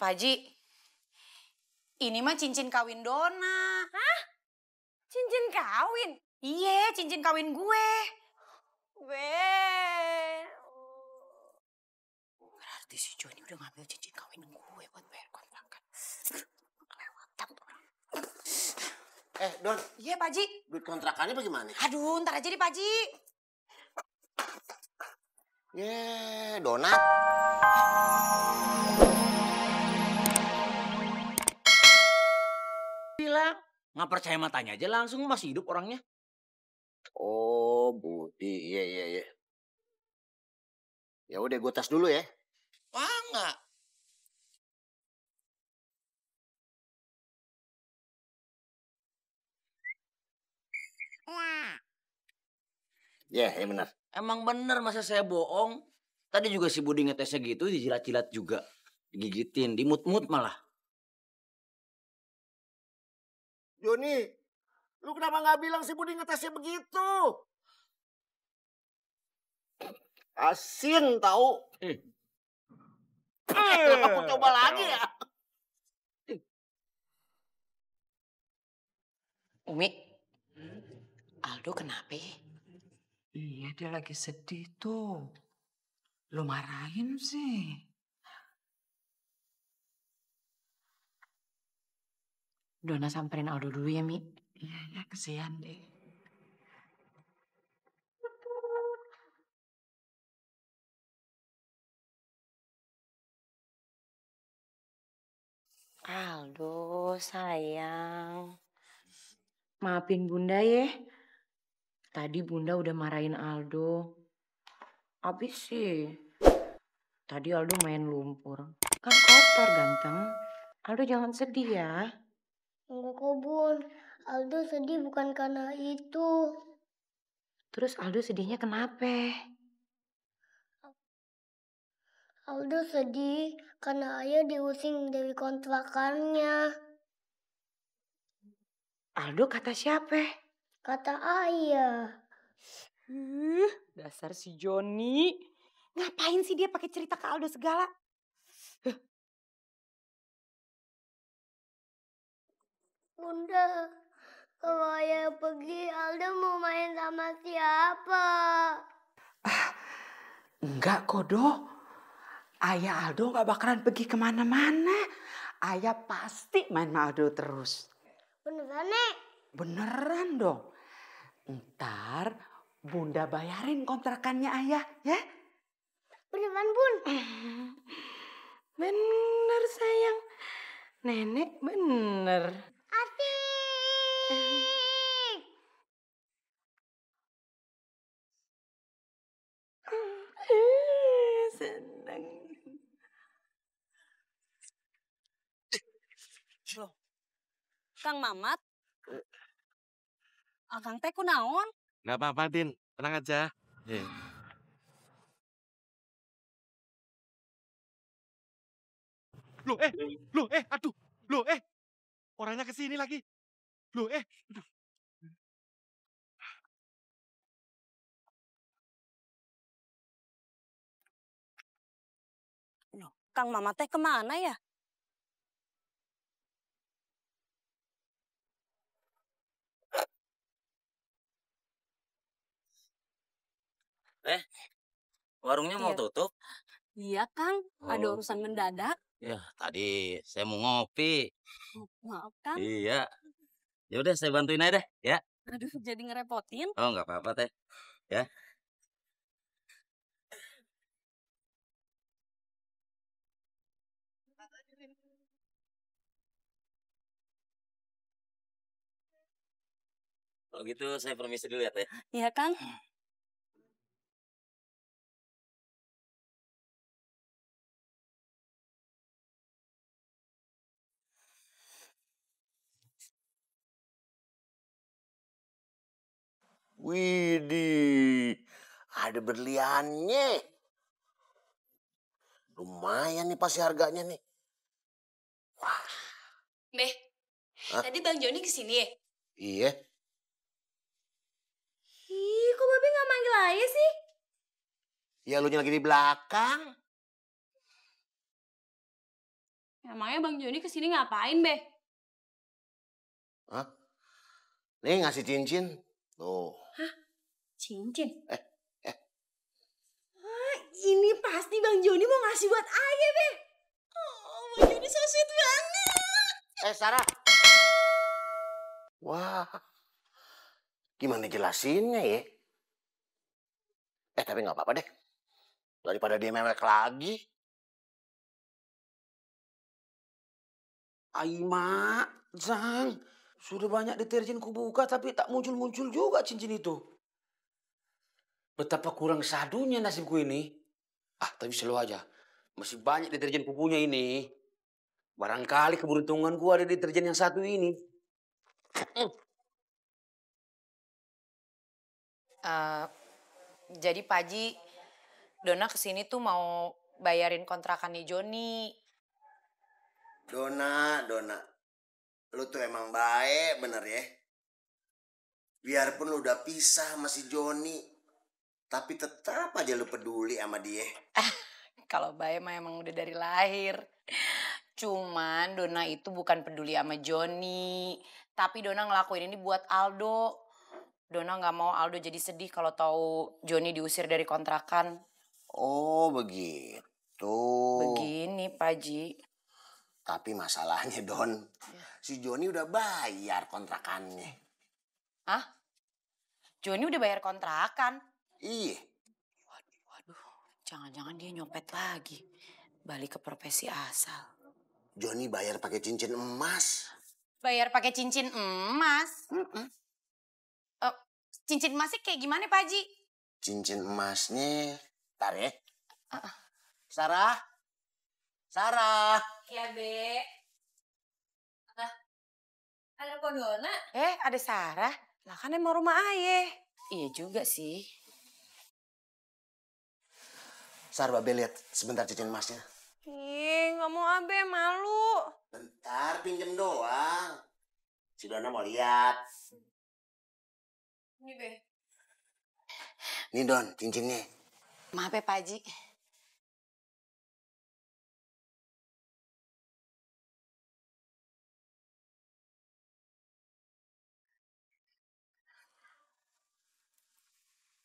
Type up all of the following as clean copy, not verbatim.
Pak Haji, ini mah cincin kawin Dona. Hah? Cincin kawin? Iya, cincin kawin gue. Berarti si Joni udah ngambil cincin kawin gue buat bayar kontrakan. Kelewatan tuh orang. Don. Iya, Pak Haji. Duit kontrakannya bagaimana? Aduh, ntar aja deh, Pak Haji. Donat. Bilang, nggak percaya matanya aja langsung masih hidup orangnya. Oh, Budi. Iya. Ya udah, gue tas dulu ya. Wah, nggak. Ya benar. Emang bener masa saya bohong? Tadi juga si Budi ngetesnya gitu, dijilat-jilat juga. Digigitin, dimut-mut malah. Joni, lu kenapa nggak bilang si Budi ngetesnya begitu? Asin tahu. Aku coba lagi ya. Umi, Aldo kenapa? Iya, dia lagi sedih tuh. Lu marahin sih. Dona samperin Aldo dulu ya, Mi. Iya, kesian deh. Aldo, sayang. Maafin Bunda ya. Tadi Bunda udah marahin Aldo. Abis sih. Tadi Aldo main lumpur. Kan kotor ganteng. Aldo jangan sedih ya. Enggak kok Bun, Aldo sedih bukan karena itu. Terus Aldo sedihnya kenapa? Aldo sedih karena ayah diusing dari kontrakannya. Aldo kata siapa? Kata ayah. Dasar si Joni. Ngapain sih dia pakai cerita ke Aldo segala? Bunda, kalau ayah pergi, Aldo mau main sama siapa? Enggak, Kodo. Ayah Aldo gak bakalan pergi kemana-mana. Ayah pasti main sama Aldo terus. Beneran, Nek? Beneran dong. Ntar Bunda bayarin kontrakannya ayah, ya? Beneran, Bun? Bener sayang. Nenek bener. Asik! Seneng. Loh, Kang Mamat? Akang teh kunaon? Nggak apa-apa, Din. Tenang aja. Aduh. Orangnya kesini lagi. Aduh. Loh, Kang Mamat teh kemana ya? Warungnya mau Iya. tutup? Iya, Kang. Ada Oh. urusan mendadak. Ya, tadi saya mau ngopi. Maaf, Kang. Iya. Ya udah saya bantuin aja deh, ya. Aduh, jadi ngerepotin. Oh, nggak apa-apa, Teh. Ya. Kalau gitu saya permisi dulu ya, Teh. Iya, Kang. Widih, ada berliannya. Lumayan nih pasti harganya nih. Beh, Hah? tadi Bang Joni kesini ya? Iya. Ih, kok Babe gak manggil ayah sih? Ya lu lagi di belakang. Emangnya Bang Joni kesini ngapain, Be? Hah? Nih ngasih cincin. Tuh. Cincin? Eh. Ini pasti Bang Joni mau ngasih buat Ayah, Be. Oh, Bang Joni so sweet banget. Sarah. Wah. Gimana jelasinnya ya? Tapi nggak apa-apa deh. Daripada dia mewek lagi. Aima, Zang, sudah banyak deterjen kubuka tapi tak muncul-muncul juga cincin itu. Betapa kurang sadunya nasibku ini. Tapi selalu aja. Masih banyak deterjen kupunya ini. Barangkali keberuntunganku ada deterjen yang satu ini. Jadi Pak Haji, Dona kesini tuh mau bayarin kontrakannya Joni. Dona. Lu tuh emang baik bener ya. Biarpun lu udah pisah sama si Joni. Tapi tetap aja lu peduli sama dia. Kalau baik mah emang udah dari lahir. Cuman Dona itu bukan peduli sama Joni. Tapi Dona ngelakuin ini buat Aldo. Dona gak mau Aldo jadi sedih kalau tahu Joni diusir dari kontrakan. Oh begitu. Begini Pak Haji. Tapi masalahnya Don, si Joni udah bayar kontrakannya. Hah? Joni udah bayar kontrakan? Iya. Waduh, jangan-jangan dia nyopet lagi. Balik ke profesi asal. Joni bayar pakai cincin emas. Bayar pakai cincin emas? Cincin emasnya kayak gimana Pak Haji? Cincin emasnya, ntar ya. Sarah. Ya, Be. Ada Dona? Ada Sarah. Lah kan emang rumah Ayah. Iya juga sih. Sarah, Babe lihat sebentar cincin emasnya. Ih, nggak mau Abe, malu. Bentar, pinjem doang. Si Dona mau lihat. Ini, Be. Nih Don, cincinnya. Maaf ya Pak Haji.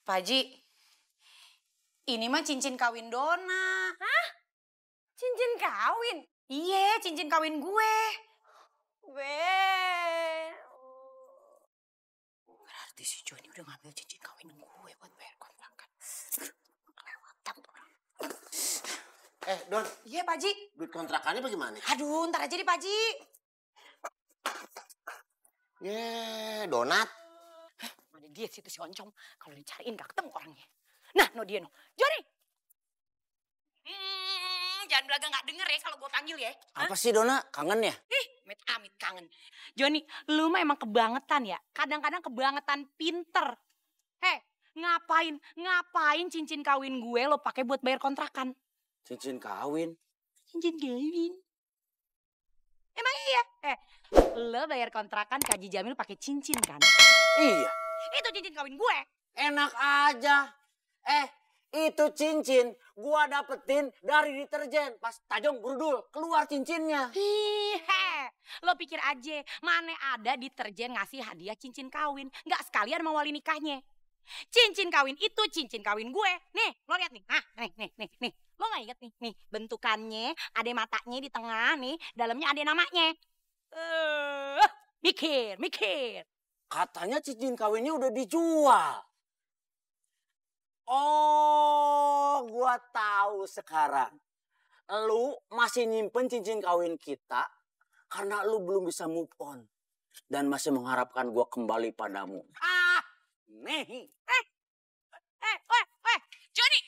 Pak Haji, ini mah cincin kawin Dona. Hah? Cincin kawin? Iya, cincin kawin gue. Be. Berarti si Joni udah ngambil cincin kawin gue buat bayar kontrakan. Kelewatan tuh orang. Don. Iya Pak Haji. Duit kontrakannya bagaimana? Aduh, ntar aja deh Pak Haji. Donat. Mana dia situ si Oncom. Kalau dicariin gak ketemu orangnya. Nah, no dia no. Joni! Jangan belaga gak denger ya kalau gue panggil ya. Apa sih Dona? Kangen ya? Amit kangen. Joni, lu mah emang kebangetan ya. Kadang-kadang kebangetan pinter. Ngapain cincin kawin gue lo pakai buat bayar kontrakan? Cincin kawin? Cincin kawin. Emang iya? Lo bayar kontrakan ke Haji Jamil pakai cincin kan? Iya. Itu cincin kawin gue. Enak aja. Itu cincin gua dapetin dari deterjen. Pas Tajong Brudul keluar cincinnya. Lo pikir aja, mana ada deterjen ngasih hadiah cincin kawin. Nggak sekalian mau wali nikahnya. Cincin kawin itu cincin kawin gue. Nih, lo lihat nih. Nih. Lo nggak inget nih, bentukannya ada matanya di tengah nih, dalamnya ada namanya. Mikir. Katanya cincin kawinnya udah dijual. Oh, gua tahu sekarang. Lu masih nyimpen cincin kawin kita karena lu belum bisa move on. Dan masih mengharapkan gua kembali padamu. Nih. Joni!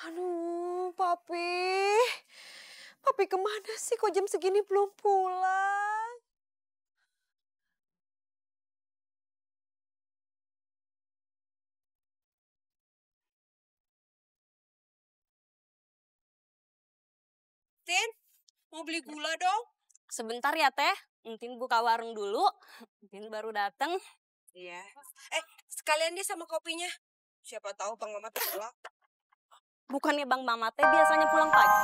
Aduh, Papi. Papi kemana sih kok jam segini belum pulang? Tin, mau beli gula dong? Sebentar ya, Teh. Entin buka warung dulu, Entin baru dateng. Iya. Sekalian deh sama kopinya. Siapa tahu Bang Mamat pulang. Bukannya Bang Mamat teh biasanya pulang pagi.